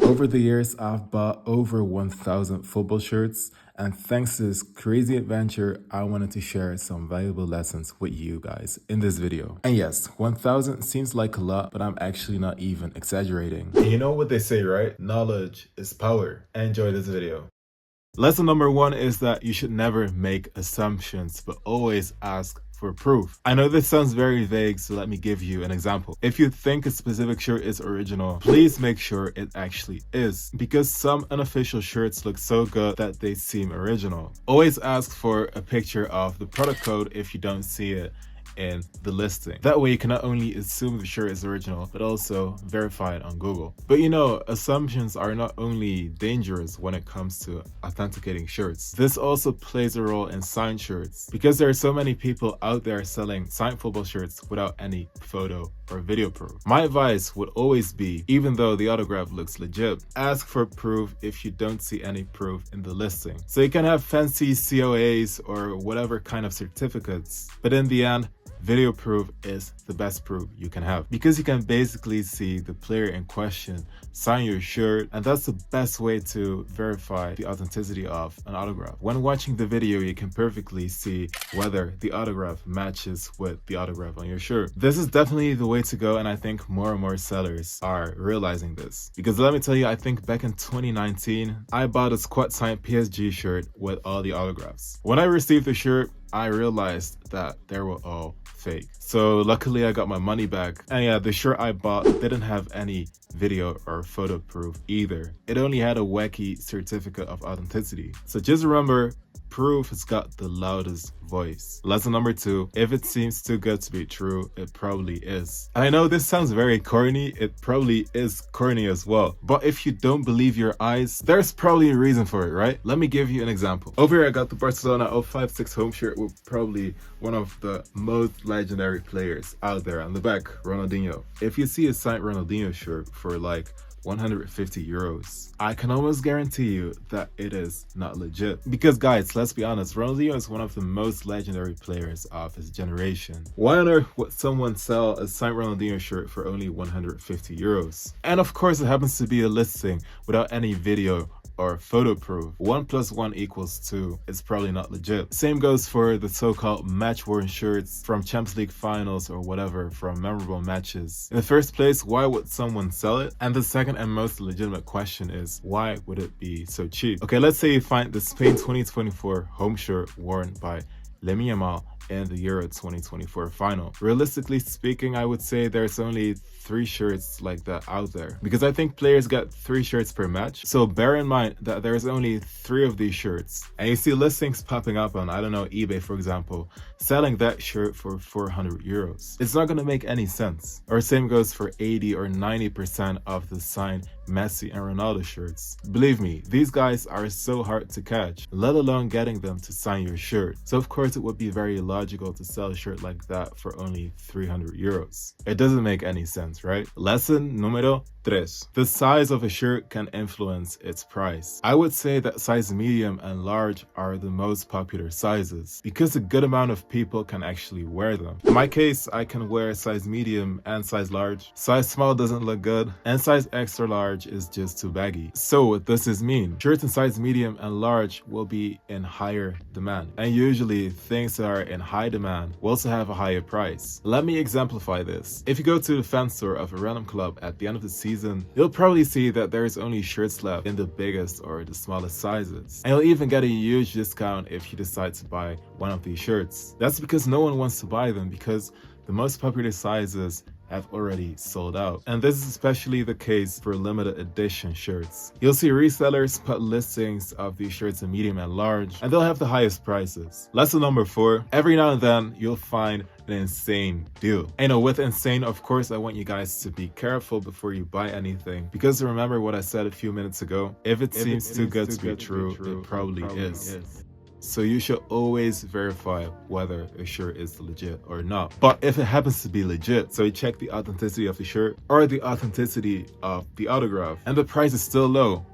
Over the years, I've bought over 1,000 football shirts, and thanks to this crazy adventure, I wanted to share some valuable lessons with you guys in this video. And yes, 1,000 seems like a lot, but I'm actually not even exaggerating. And you know what they say, right? Knowledge is power. Enjoy this video. Lesson number one is that you should never make assumptions, but always ask for proof. I know this sounds very vague, so let me give you an example. If you think a specific shirt is original, please make sure it actually is, because some unofficial shirts look so good that they seem original. Always ask for a picture of the product code if you don't see it in the listing. That way you can not only assume the shirt is original, but also verify it on Google. But you know, assumptions are not only dangerous when it comes to authenticating shirts. This also plays a role in signed shirts, because there are so many people out there selling signed football shirts without any photo or video proof. My advice would always be, even though the autograph looks legit, ask for proof if you don't see any proof in the listing. So you can have fancy COAs or whatever kind of certificates, but in the end, video proof is the best proof you can have, because you can basically see the player in question sign your shirt, and that's the best way to verify the authenticity of an autograph. When watching the video, you can perfectly see whether the autograph matches with the autograph on your shirt. This is definitely the way to go, and I think more and more sellers are realizing this, because let me tell you, I think back in 2019 I bought a squad signed PSG shirt with all the autographs. When I received the shirt, I realized that they were all fake. So luckily I got my money back. And yeah, the shirt I bought didn't have any video or photo proof either. It only had a wacky certificate of authenticity. So just remember, proof has got the loudest voice. Lesson number two, if it seems too good to be true, it probably is. And I know this sounds very corny, it probably is corny as well. But if you don't believe your eyes, there's probably a reason for it, right? Let me give you an example. Over here I got the Barcelona 056 home shirt with probably one of the most legendary players out there on the back, Ronaldinho. If you see a signed Ronaldinho shirt for like 150 euros, I can almost guarantee you that it is not legit. Because guys, let's be honest, Ronaldinho is one of the most legendary players of his generation. Why on earth would someone sell a signed Ronaldinho shirt for only 150 euros? And of course it happens to be a listing without any video or photo proof. 1 + 1 = 2. It's probably not legit. Same goes for the so-called match-worn shirts from Champions League finals or whatever from memorable matches. In the first place, why would someone sell it? And the second and most legitimate question is, why would it be so cheap? Okay, let's say you find the Spain 2024 home shirt worn by Lamine Yamal in the Euro 2024 final. Realistically speaking, I would say there's only 3 shirts like that out there, because I think players get 3 shirts per match. So bear in mind that there's only 3 of these shirts, and you see listings popping up on, I don't know, eBay for example, selling that shirt for 400 euros. It's not gonna make any sense. Or same goes for 80 or 90% of the signed Messi and Ronaldo shirts. Believe me, these guys are so hard to catch, let alone getting them to sign your shirt. So of course it would be very logical to sell a shirt like that for only 300 euros. It doesn't make any sense, right? Lesson número 3. The size of a shirt can influence its price. I would say that size medium and large are the most popular sizes, because a good amount of people can actually wear them. In my case, I can wear size medium and size large. Size small doesn't look good, and size extra large is just too baggy. So what does this mean? Shirts in size medium and large will be in higher demand, and usually things that are in high demand will also have a higher price. Let me exemplify this. If you go to the fan store of a random club at the end of the season, you'll probably see that there's only shirts left in the biggest or the smallest sizes. And you'll even get a huge discount if you decide to buy one of these shirts. That's because no one wants to buy them, because the most popular sizes have already sold out. And this is especially the case for limited edition shirts. You'll see resellers put listings of these shirts in medium and large, and they'll have the highest prices. Lesson number 4, every now and then you'll find an insane deal. And with insane, of course, I want you guys to be careful before you buy anything, because remember what I said a few minutes ago, if it seems too good to be true, it probably is. So you should always verify whether a shirt is legit or not. But if it happens to be legit, so you check the authenticity of the shirt or the authenticity of the autograph, and the price is still low,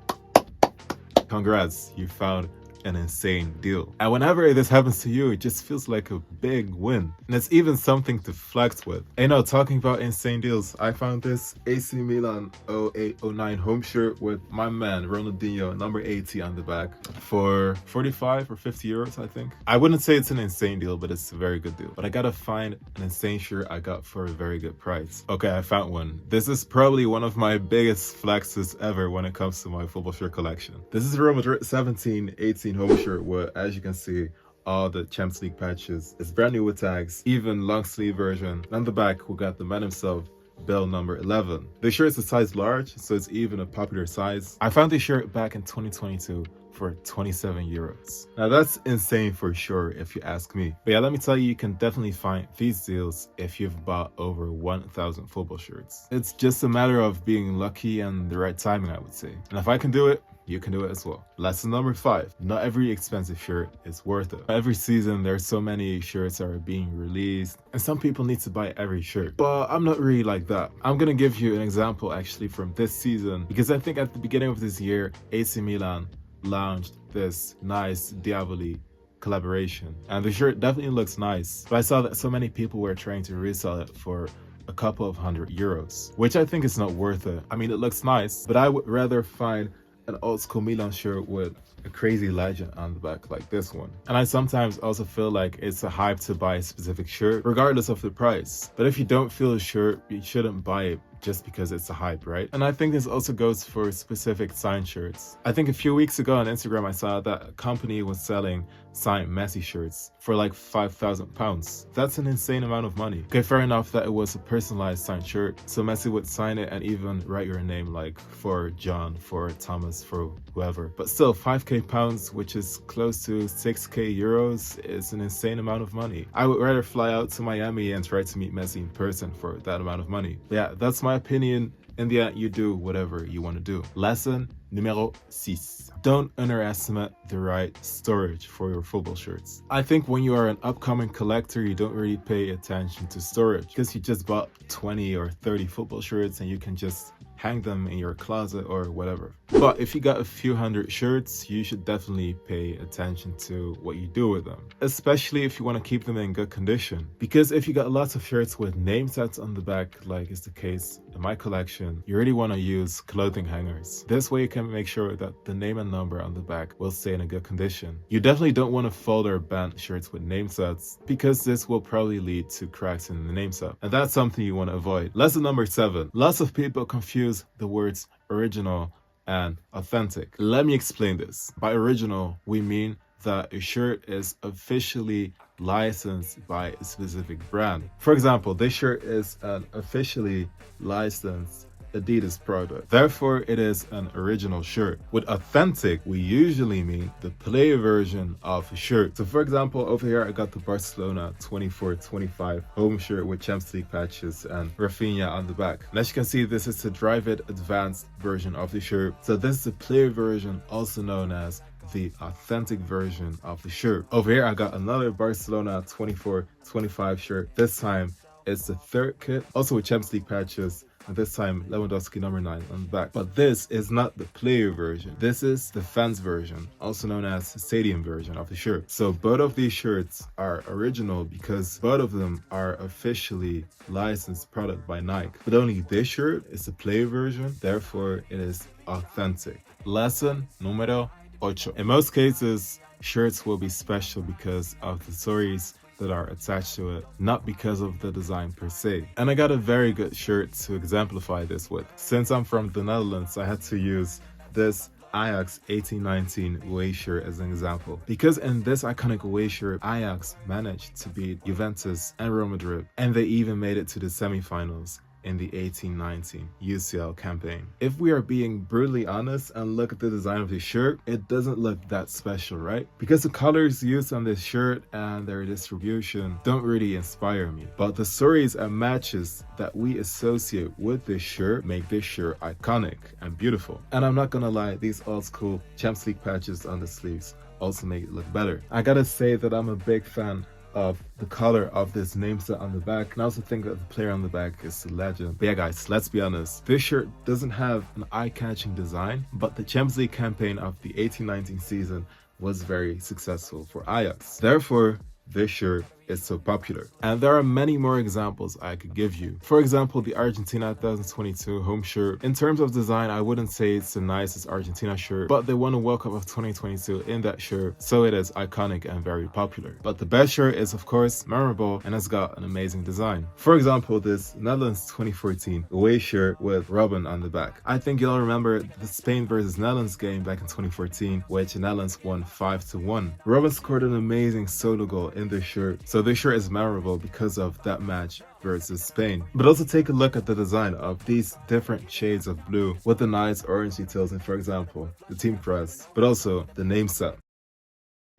congrats, you found an insane deal. And whenever this happens to you, it just feels like a big win. And it's even something to flex with. And talking about insane deals, I found this AC Milan 08-09 home shirt with my man Ronaldinho, number 80 on the back for 45 or 50 euros, I think. I wouldn't say it's an insane deal, but it's a very good deal. But I gotta find an insane shirt I got for a very good price. Okay, I found one. This is probably one of my biggest flexes ever when it comes to my football shirt collection. This is Real Madrid 17-18 home shirt with, as you can see, all the Champions League patches. It's brand new with tags, even long sleeve version. On the back, we got the man himself, Bell number 11. This shirt is a size large, so it's even a popular size. I found this shirt back in 2022 for 27 euros. Now that's insane for sure if you ask me. But yeah, let me tell you, you can definitely find these deals if you've bought over 1,000 football shirts. It's just a matter of being lucky and the right timing, I would say. And if I can do it, you can do it as well. Lesson number 5. Not every expensive shirt is worth it. Every season, there's so many shirts that are being released, and some people need to buy every shirt. But I'm not really like that. I'm gonna give you an example actually from this season, because I think at the beginning of this year, AC Milan launched this nice Diavoli collaboration. And the shirt definitely looks nice, but I saw that so many people were trying to resell it for a couple of €100, which I think is not worth it. I mean, it looks nice, but I would rather find an old school Milan shirt with a crazy legend on the back like this one. And I sometimes also feel like it's a hype to buy a specific shirt regardless of the price. But if you don't feel a shirt, you shouldn't buy it just because it's a hype, right? And I think this also goes for specific signed shirts. I think a few weeks ago on Instagram I saw that a company was selling signed Messi shirts for like £5,000. That's an insane amount of money. Okay, fair enough that it was a personalized signed shirt, so Messi would sign it and even write your name, like for John, for Thomas, for whoever. But still, £5,000, which is close to 6k euros, is an insane amount of money. I would rather fly out to Miami and try to meet Messi in person for that amount of money. But yeah, that's my opinion. In the end, you do whatever you want to do. Lesson numero 6. Don't underestimate the right storage for your football shirts. I think when you are an upcoming collector, you don't really pay attention to storage because you just bought 20 or 30 football shirts and you can just hang them in your closet or whatever. But if you got a few hundred shirts, you should definitely pay attention to what you do with them, especially if you want to keep them in good condition. Because if you got lots of shirts with name tags on the back, like is the case in my collection, you really want to use clothing hangers. This way you can make sure that the name and number on the back will stay in a good condition. You definitely don't want to fold or bend shirts with name sets because this will probably lead to cracks in the name set, and that's something you want to avoid. Lesson number 7. Lots of people confuse the words original and authentic. Let me explain this. By original, we mean that a shirt is officially licensed by a specific brand. For example, this shirt is an officially licensed Adidas product. Therefore, it is an original shirt. With authentic, we usually mean the player version of a shirt. So for example, over here, I got the Barcelona 24-25 home shirt with Champions League patches and Rafinha on the back. And as you can see, this is the Drive It Advanced version of the shirt. So this is the player version, also known as the authentic version of the shirt. Over here, I got another Barcelona 24-25 shirt. This time, it's the third kit, also with Champions League patches, and this time Lewandowski number 9 on the back. But this is not the player version. This is the fans version, also known as the stadium version of the shirt. So both of these shirts are original because both of them are officially licensed product by Nike. But only this shirt is the player version, therefore it is authentic. Lesson numero 8. In most cases, shirts will be special because of the stories that are attached to it, not because of the design per se. And I got a very good shirt to exemplify this with. Since I'm from the Netherlands, I had to use this Ajax 18-19 away shirt as an example. Because in this iconic away shirt, Ajax managed to beat Juventus and Real Madrid, and they even made it to the semifinals in the 18-19 UCL campaign. If we are being brutally honest and look at the design of this shirt, it doesn't look that special, right? Because the colors used on this shirt and their distribution don't really inspire me. But the stories and matches that we associate with this shirt make this shirt iconic and beautiful. And I'm not gonna lie, these old school Champions League patches on the sleeves also make it look better. I gotta say that I'm a big fan of the color of this name set on the back, and I also think that the player on the back is a legend. But yeah guys, let's be honest, this shirt doesn't have an eye-catching design, but the Champions League campaign of the 18-19 season was very successful for Ajax. Therefore, this shirt is so popular. And there are many more examples I could give you. For example, the Argentina 2022 home shirt. In terms of design, I wouldn't say it's the nicest Argentina shirt, but they won a World Cup of 2022 in that shirt, so it is iconic and very popular. But the best shirt is of course memorable and has got an amazing design. For example, this Netherlands 2014 away shirt with Robin on the back. I think you'll remember the Spain versus Netherlands game back in 2014, which the Netherlands won 5-1. Robin scored an amazing solo goal in this shirt, so this shirt is memorable because of that match versus Spain. But also take a look at the design of these different shades of blue with the nice orange details in, for example, the team crest, but also the name set.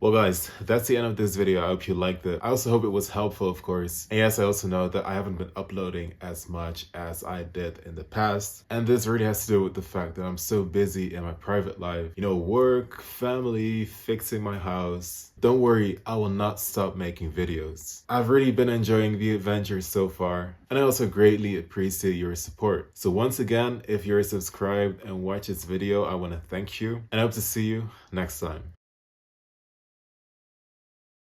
Well guys, that's the end of this video. I hope you liked it. I also hope it was helpful, of course. And yes, I also know that I haven't been uploading as much as I did in the past. And this really has to do with the fact that I'm so busy in my private life. You know, work, family, fixing my house. Don't worry, I will not stop making videos. I've really been enjoying the adventure so far, and I also greatly appreciate your support. So once again, if you're subscribed and watch this video, I want to thank you, and I hope to see you next time.